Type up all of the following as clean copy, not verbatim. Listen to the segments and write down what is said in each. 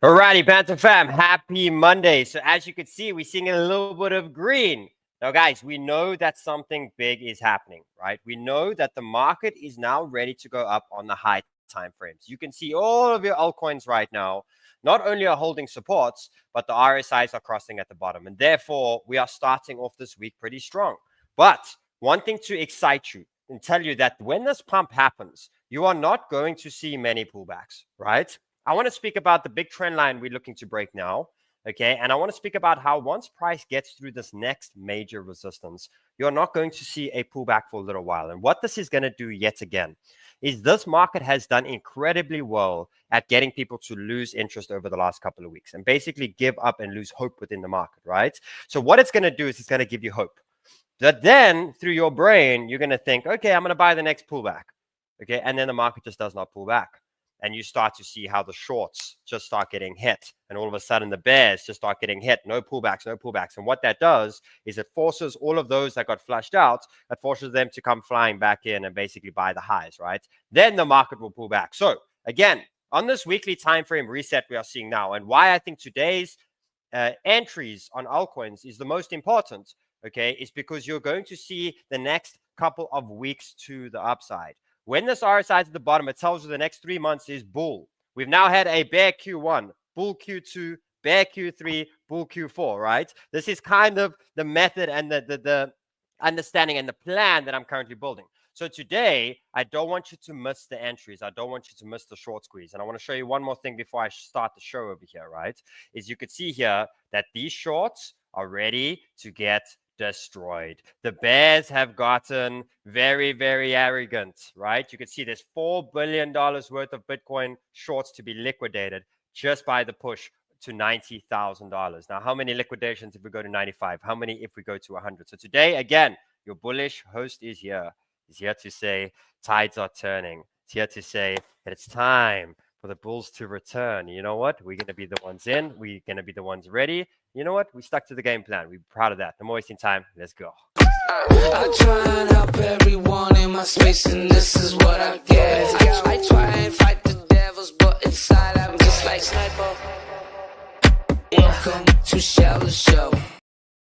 Alrighty, Panther fam, happy Monday. So as you can see, we're seeing a little bit of green. Now, guys, we know that something big is happening, right? We know that the market is now ready to go up on the high time frames. You can see all of your altcoins right now, not only are holding supports, but the RSIs are crossing at the bottom. And therefore, we are starting off this week pretty strong. But one thing to excite you and tell you that when this pump happens, you are not going to see many pullbacks, right? I want to speak about the big trend line we're looking to break now. Okay. And I want to speak about how once price gets through this next major resistance, you're not going to see a pullback for a little while. And what this is going to do yet again is this market has done incredibly well at getting people to lose interest over the last couple of weeks and basically give up and lose hope within the market, right? So what it's going to do is it's going to give you hope. But then through your brain, you're going to think, okay, I'm going to buy the next pullback. Okay. And then the market just does not pull back. And you start to see how the shorts just start getting hit. And all of a sudden, the bears just start getting hit. No pullbacks, no pullbacks. And what that does is it forces all of those that got flushed out, it forces them to come flying back in and basically buy the highs, right? Then the market will pull back. So again, on this weekly time frame reset we are seeing now, and why I think today's entries on altcoins is the most important, okay, is because you're going to see the next couple of weeks to the upside. When this RSI is at the bottom, it tells you the next 3 months is bull. We've now had a bear Q1, bull Q2, bear Q3, bull Q4, right? This is kind of the method and the understanding and the plan that I'm currently building. So today, I don't want you to miss the entries. I don't want you to miss the short squeeze. And I want to show you one more thing before I start the show over here, right? Is you could see here that these shorts are ready to get destroyed. The bears have gotten very, very arrogant, right? You can see there's $4 billion worth of Bitcoin shorts to be liquidated just by the push to $90,000. Now, how many liquidations if we go to 95? How many if we go to 100? So today, again, your bullish host is here. He's here to say tides are turning. He's here to say that it's time for the bulls to return. You know what? We're going to be the ones in. We're going to be the ones ready. You know what? We stuck to the game plan. We're proud of that. No more wasting time. Let's go. I try and help everyone in my space, and this is what I get. I try and fight the devils, but inside I'm just like sniper. Welcome to Shell the Show.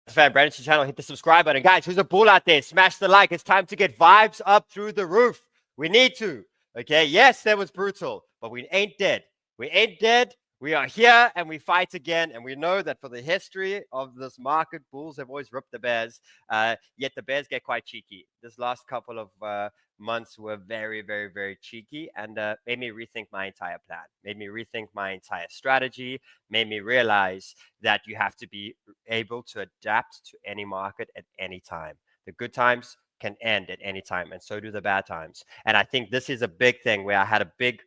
Fan, brand new to the channel, hit the subscribe button. Guys, who's a bull out there? Smash the like. It's time to get vibes up through the roof. We need to. Okay, yes, that was brutal, but we ain't dead. We ain't dead. We are here and we fight again. And we know that for the history of this market, bulls have always ripped the bears. Yet the bears get quite cheeky. This last couple of months were very, very, very cheeky and made me rethink my entire plan, made me rethink my entire strategy, made me realize that you have to be able to adapt to any market at any time. The good times can end at any time, and so do the bad times. And I think this is a big thing where I had a big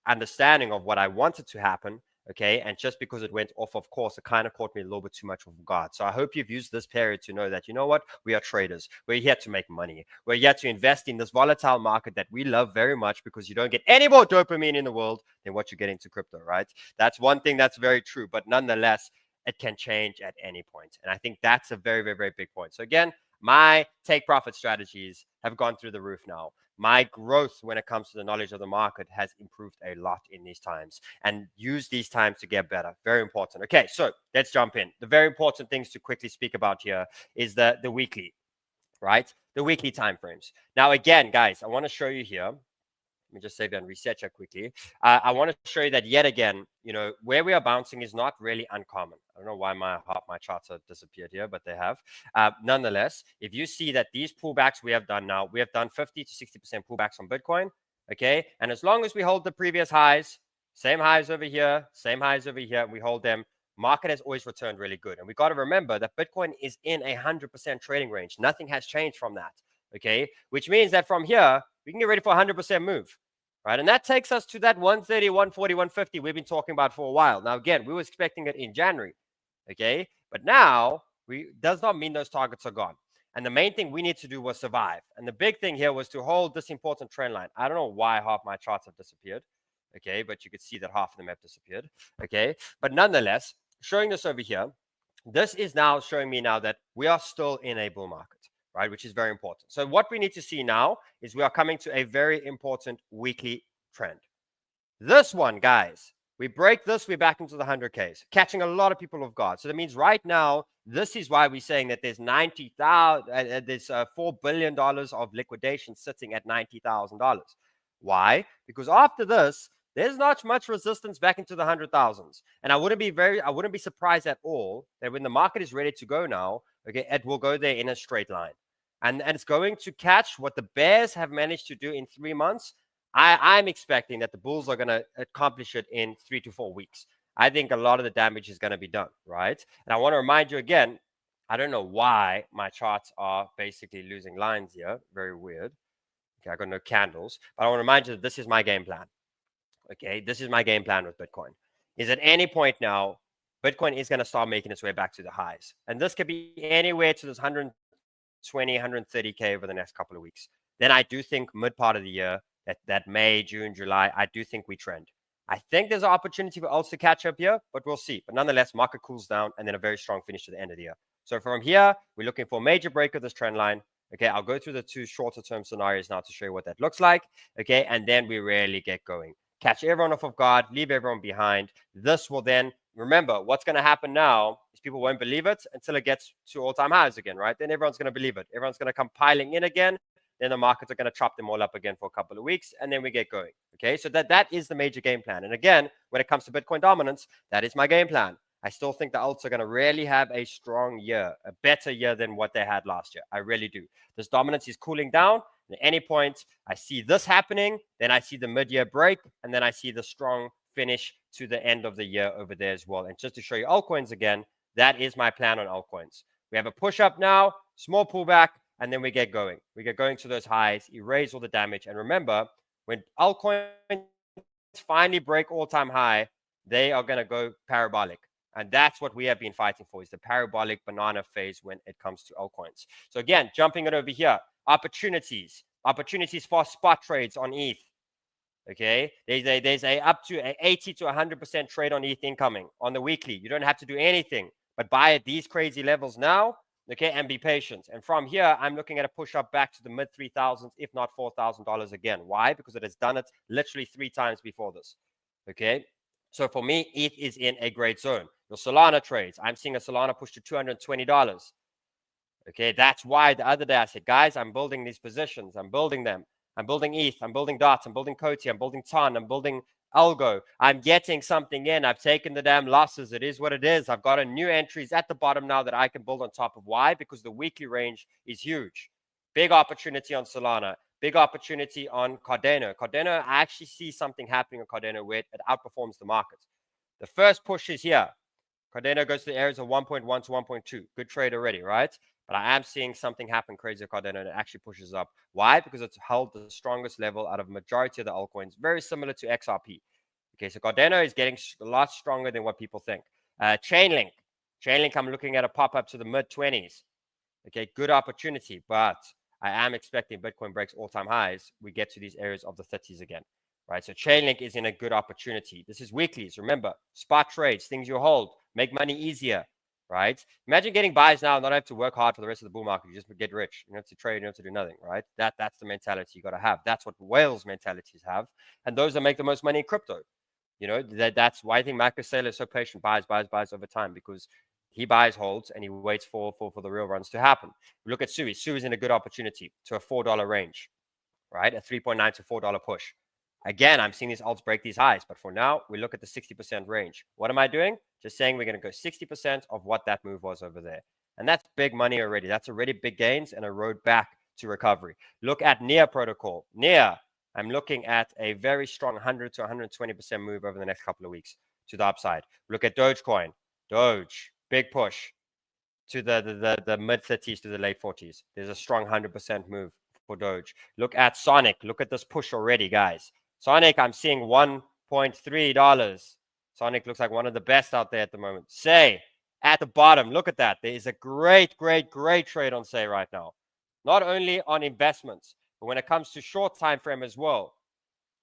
understanding of what I wanted to happen. Okay. And just because it went off, of course, it kind of caught me a little bit too much of guard. So I hope you've used this period to know that, you know what, we are traders. We're here to make money. We're here to invest in this volatile market that we love very much because you don't get any more dopamine in the world than what you get into crypto, right? That's one thing that's very true. But nonetheless, it can change at any point. And I think that's a very, very, very big point. So again, my take profit strategies have gone through the roof now. My growth when it comes to the knowledge of the market has improved a lot in these times, and use these times to get better. Very important. Okay, so let's jump in. The very important things to quickly speak about here is the weekly, right? The weekly time frames. Now, again, guys, I want to show you here. Let me just save and reset check quickly. I want to show you that yet again, you know, where we are bouncing is not really uncommon. I don't know why my charts have disappeared here, but they have. Nonetheless, if you see that these pullbacks we have done now, we have done 50 to 60% pullbacks on Bitcoin. Okay. And as long as we hold the previous highs, same highs over here, same highs over here, and we hold them, market has always returned really good. And we got to remember that Bitcoin is in a 100% trading range. Nothing has changed from that. Okay. Which means that from here, we can get ready for a 100% move, right? And that takes us to that 130, 140, 150 we've been talking about for a while. Now, again, we were expecting it in January, okay? But now, does not mean those targets are gone. And the main thing we need to do was survive. And the big thing here was to hold this important trend line. I don't know why half my charts have disappeared, okay? But you could see that half of them have disappeared, okay? But nonetheless, showing this over here, this is now showing me now that we are still in a bull market, right? Which is very important. So what we need to see now is we are coming to a very important weekly trend. This one, guys, We break this, we're back into the 100Ks, catching a lot of people off guard. So that means right now, this is why we're saying that there's there's $4 billion of liquidation sitting at $90,000. Why? Because after this, there's not much resistance back into the 100,000s. And I wouldn't be surprised at all that when the market is ready to go now, okay, it will go there in a straight line. And it's going to catch what the bears have managed to do in 3 months. I'm expecting that the bulls are going to accomplish it in 3 to 4 weeks. I think a lot of the damage is going to be done, right? And I want to remind you again, I don't know why my charts are basically losing lines here. Very weird. Okay, I got no candles, but I want to remind you that this is my game plan. Okay, this is my game plan with Bitcoin. Is at any point now, Bitcoin is going to start making its way back to the highs. And this could be anywhere to this 120, 130K over the next couple of weeks. Then I do think mid part of the year, that May, June, July, I do think we trend. I think there's an opportunity for alts to catch up here, but we'll see. But nonetheless, market cools down and then a very strong finish to the end of the year. So from here, we're looking for a major break of this trend line. Okay, I'll go through the two shorter term scenarios now to show you what that looks like. Okay, and then we really get going. Catch everyone off of guard, leave everyone behind. This will then, remember, what's going to happen now is people won't believe it until it gets to all-time highs again, right? Then everyone's going to believe it. Everyone's going to come piling in again. Then the markets are going to chop them all up again for a couple of weeks, and then we get going. Okay, so that is the major game plan. And again, when it comes to Bitcoin dominance, that is my game plan. I still think the alts are going to really have a strong year, a better year than what they had last year. I really do. This dominance is cooling down. At any point, I see this happening, then I see the mid-year break, and then I see the strong finish to the end of the year over there as well. And just to show you altcoins again, that is my plan on altcoins. We have a push up now, small pullback, and then we get going. We get going to those highs, erase all the damage. And remember, when altcoins finally break all-time high, they are going to go parabolic. And that's what we have been fighting for, is the parabolic banana phase when it comes to altcoins. So again, jumping it over here, opportunities for spot trades on ETH. Okay, there's a up to an 80 to 100% trade on ETH incoming on the weekly. You don't have to do anything but buy at these crazy levels now, okay, and be patient. And from here, I'm looking at a push up back to the mid 3,000s, if not $4,000 again. Why? Because it has done it literally 3 times before this. Okay, so for me, ETH is in a great zone. Your Solana trades, I'm seeing a Solana push to $220. Okay, that's why the other day I said, guys, I'm building these positions. I'm building them. I'm building ETH. I'm building DOT. I'm building COTI. I'm building TON. I'm building Algo. I'm getting something in. I've taken the damn losses. It is what it is. I've got a new entries at the bottom now that I can build on top of. Why? Because the weekly range is huge. Big opportunity on Solana. Big opportunity on Cardano. Cardano, I actually see something happening on Cardano where it outperforms the market. The first push is here. Cardano goes to the areas of 1.1 to 1.2. Good trade already, right? But I am seeing something happen crazy at Cardano, and it actually pushes up. Why? Because it's held the strongest level out of majority of the altcoins, very similar to XRP. Okay, so Cardano is getting a lot stronger than what people think. Chainlink, I'm looking at a pop up to the mid 20s. Okay, good opportunity, but I am expecting Bitcoin breaks all-time highs. We get to these areas of the 30s again, right? So Chainlink is in a good opportunity. This is weeklies. Remember, spot trades, things you hold, make money easier, right? Imagine getting buys now, not have to work hard for the rest of the bull market. You just get rich. You don't have to trade. You don't have to do nothing, right? That's the mentality you got to have. That's what whales mentalities have, and those that make the most money in crypto. You know, that's why I think Marcus Saylor is so patient, buys over time, because he buys, holds, and he waits for the real runs to happen. We look at Sui. Sui is in a good opportunity to a $4 range, right? A 3.9 to $4 push. Again, I'm seeing these alts break these highs, but for now, we look at the 60% range. What am I doing? Just saying we're going to go 60% of what that move was over there. And that's big money already. That's already big gains and a road back to recovery. Look at NEAR protocol. NEAR, I'm looking at a very strong 100 to 120% move over the next couple of weeks to the upside. Look at Dogecoin. Doge, big push to the mid 30s to the late 40s. There's a strong 100% move for Doge. Look at Sonic. Look at this push already, guys. Sonic, I'm seeing $1.3. Sonic looks like one of the best out there at the moment. Say, at the bottom, look at that. There is a great trade on Say right now. Not only on investments, but when it comes to short time frame as well.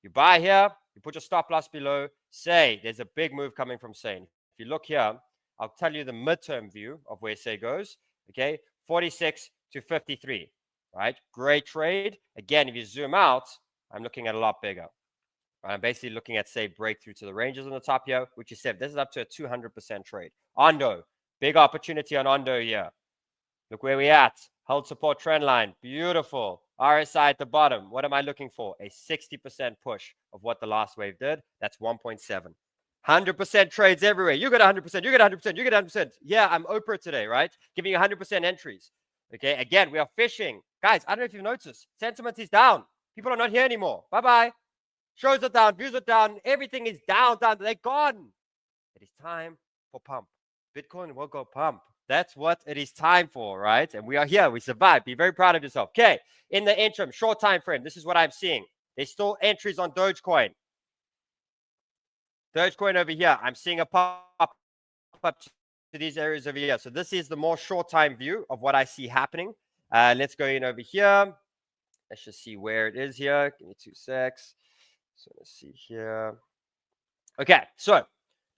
You buy here, you put your stop loss below. Say, there's a big move coming from Say. If you look here, I'll tell you the midterm view of where Say goes. Okay, 46 to 53, right? Great trade. Again, if you zoom out, I'm looking at a lot bigger. Right? I'm basically looking at, say, breakthrough to the ranges on the top here, which is said this is up to a 200% trade. Ondo, big opportunity on Ondo here. Look where we're at. Held support trend line. Beautiful. RSI at the bottom. What am I looking for? A 60% push of what the last wave did. That's 1.7. 100% trades everywhere. You get 100%. You get 100%. You get 100%. Yeah, I'm Oprah today, right? Giving you 100% entries. Okay, again, we are fishing. Guys, I don't know if you've noticed. Sentiment is down. People are not here anymore. Bye-bye. Shows are down. Views are down. Everything is down. They're gone. It is time for pump. Bitcoin will go pump. That's what it is time for, right? And we are here. We survived. Be very proud of yourself. Okay. In the interim, short time frame, this is what I'm seeing. There's still entries on Dogecoin. Dogecoin over here. I'm seeing a pop up to these areas over here. So this is the more short time view of what I see happening. Let's go in over here. Let's just see where it is here. Give me 2 secs. So let's see here. Okay. So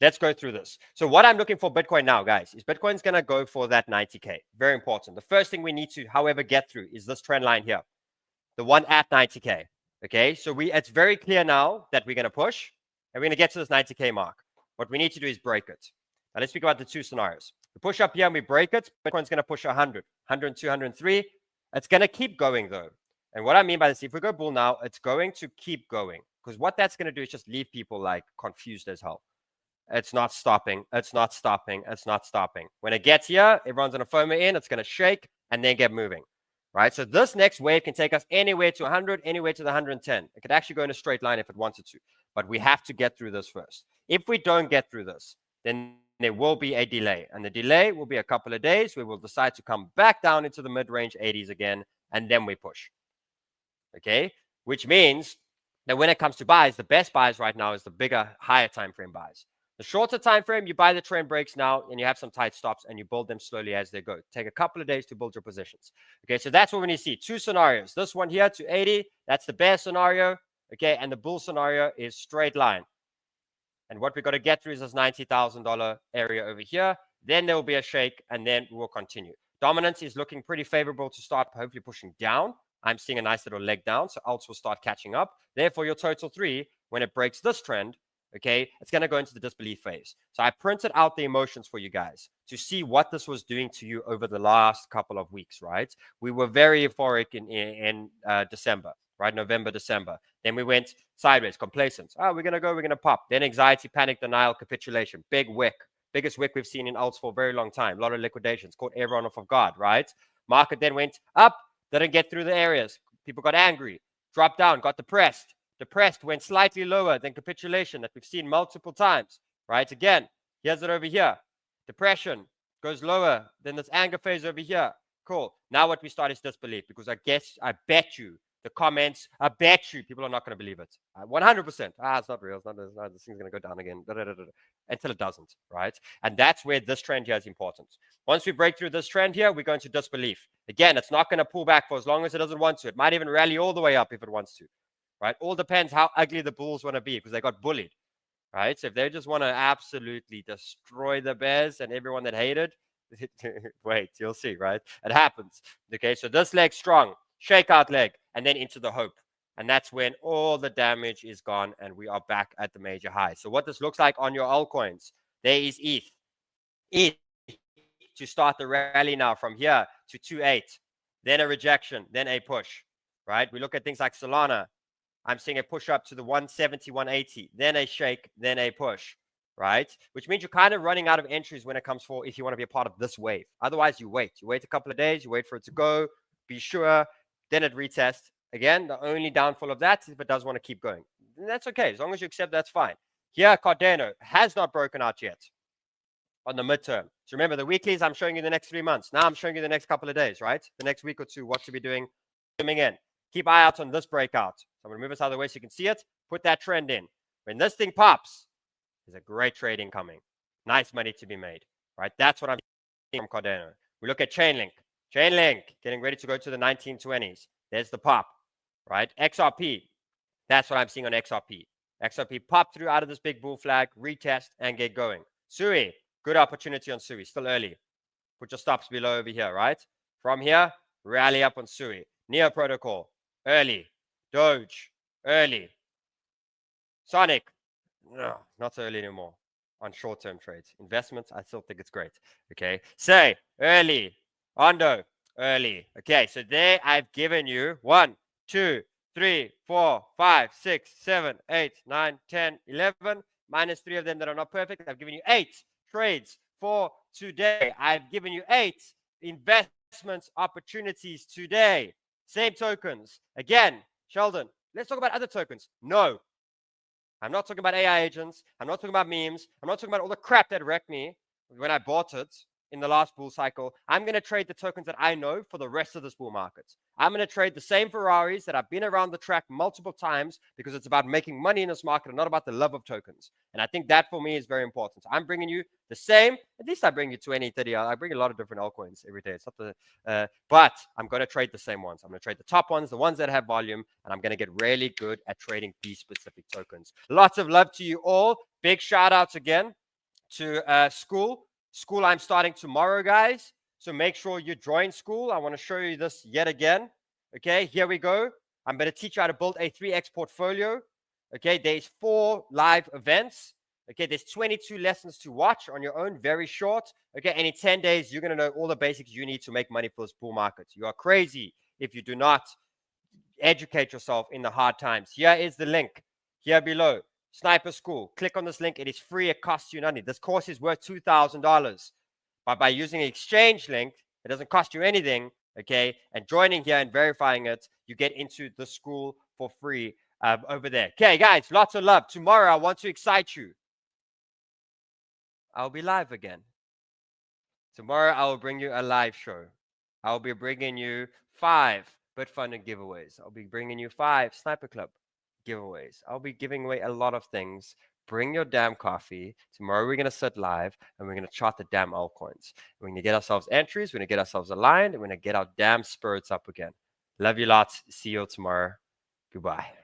let's go through this. So what I'm looking for Bitcoin now, guys, is Bitcoin's going to go for that 90K. Very important. The first thing we need to, however, get through is this trend line here, the one at 90K. Okay, so it's very clear now that we're going to push and we're going to get to this 90K mark. What we need to do is break it. Now let's speak about the two scenarios. We push up here and we break it. Bitcoin's going to push 100, 102, 103. It's going to keep going though. And what I mean by this, if we go bull now, it's going to keep going, because what that's going to do is just leave people like confused as hell. It's not stopping. It's not stopping. It's not stopping. When it gets here, everyone's going to FOMO in. It's going to shake and then get moving, right? So this next wave can take us anywhere to 100, anywhere to the 110. It could actually go in a straight line if it wanted to, but we have to get through this first. If we don't get through this, then there will be a delay, and the delay will be a couple of days. We will decide to come back down into the mid-range 80s again, and then we push. Okay, which means that when it comes to buys, the best buys right now is the bigger, higher time frame buys. The shorter time frame, you buy the trend breaks now and you have some tight stops and you build them slowly as they go. Take a couple of days to build your positions. Okay, so that's what we need to see. Two scenarios. This one here to 80, that's the bear scenario. Okay, and the bull scenario is straight line. And what we got to get through is this $90,000 area over here. Then there will be a shake and then we'll continue. Dominance is looking pretty favorable to start hopefully pushing down. I'm seeing a nice little leg down, so alts will start catching up. Therefore, your total 3, when it breaks this trend, okay, it's going to go into the disbelief phase. So I printed out the emotions for you guys to see what this was doing to you over the last couple of weeks, right? We were very euphoric in December, right? November, December. Then we went sideways, complacent. Oh, we're going to go, we're going to pop. Then anxiety, panic, denial, capitulation. Big wick. Biggest wick we've seen in alts for a very long time. A lot of liquidations. Caught everyone off of guard, right? Market then went up. Didn't get through the areas. People got angry. Dropped down. Got depressed. Depressed went slightly lower than capitulation that we've seen multiple times, right? Again, here's it over here. Depression goes lower than this anger phase over here. Cool. Now what we start is disbelief, because I bet you the comments, I bet you people are not going to believe it. 100%. It's not real. It's not, this thing's going to go down again. Until it doesn't, right? And that's where this trend here is important. Once we break through this trend here, we go into disbelief. Again, it's not going to pull back for as long as it doesn't want to. It might even rally all the way up if it wants to. Right? All depends how ugly the bulls want to be, because they got bullied, right? So if they just want to absolutely destroy the bears and everyone that hated, wait, you'll see, right? It happens. Okay, so this leg strong, shakeout leg, and then into the hope. And that's when all the damage is gone and we are back at the major high. So what this looks like on your altcoins, there is ETH. ETH to start the rally now from here to 2.8, then a rejection, then a push, right? We look at things like Solana. I'm seeing a push up to the 170, 180, then a shake, then a push, right? Which means you're kind of running out of entries when it comes for if you want to be a part of this wave. Otherwise, you wait. You wait a couple of days, you wait for it to go, be sure, then it retests. Again, the only downfall of that is if it does want to keep going. And that's okay. As long as you accept, that's fine. Here, Cardano has not broken out yet on the midterm. So remember, the weeklies, I'm showing you the next 3 months. Now I'm showing you the next couple of days, right? The next week or two, what to be doing, coming in. Keep eye out on this breakout. So I'm going to move this out of the way so you can see it. Put that trend in. When this thing pops, there's a great trade incoming. Nice money to be made, right? That's what I'm seeing from Cardano. We look at Chainlink. Chainlink, getting ready to go to the 1920s. There's the pop, right? XRP, that's what I'm seeing on XRP. XRP pop through out of this big bull flag, retest, and get going. Sui, good opportunity on Sui. Still early. Put your stops below over here, right? From here, rally up on Sui. Neo Protocol, early. Doge, early. Sonic, no, not so early anymore on short-term trades. Investments, I still think it's great. Okay, say early. Ondo, early. Okay, so there I've given you 1, 2, 3, 4, 5, 6, 7, 8, 9, 10, 11, minus 3 of them that are not perfect. I've given you 8 trades for today. I've given you 8 investments opportunities today. Same tokens. Again, Sheldon, let's talk about other tokens. No, I'm not talking about AI agents. I'm not talking about memes. I'm not talking about all the crap that wrecked me when I bought it in the last bull cycle. I'm going to trade the tokens that I know for the rest of this bull market. I'm going to trade the same Ferraris that I've been around the track multiple times because it's about making money in this market and not about the love of tokens. And I think that for me is very important. So I'm bringing you the same. At least I bring you 20, 30. I bring a lot of different altcoins every day. It's not the, but I'm going to trade the same ones. I'm going to trade the top ones, the ones that have volume, and I'm going to get really good at trading these specific tokens. Lots of love to you all. Big shout outs again to school. School, I'm starting tomorrow, guys. So make sure you join school. I want to show you this yet again. Okay, here we go. I'm going to teach you how to build a 3x portfolio. Okay, there's 4 live events. Okay, there's 22 lessons to watch on your own, very short. Okay, and in 10 days, you're going to know all the basics you need to make money for this bull market. You are crazy if you do not educate yourself in the hard times. Here is the link here below. Sniper School. Click on this link. It is free. It costs you nothing. This course is worth $2,000. But by using an exchange link, it doesn't cost you anything. Okay. And joining here and verifying it, you get into the school for free over there. Okay, guys, lots of love. Tomorrow, I want to excite you. I'll be live again. Tomorrow, I will bring you a live show. I'll be bringing you 5 Bitfunding giveaways. I'll be bringing you 5 Sniper Club giveaways. I'll be giving away a lot of things. Bring your damn coffee. Tomorrow we're going to sit live and we're going to chart the damn altcoins. We're going to get ourselves entries. We're going to get ourselves aligned. And we're going to get our damn spirits up again. Love you lots. See you tomorrow. Goodbye.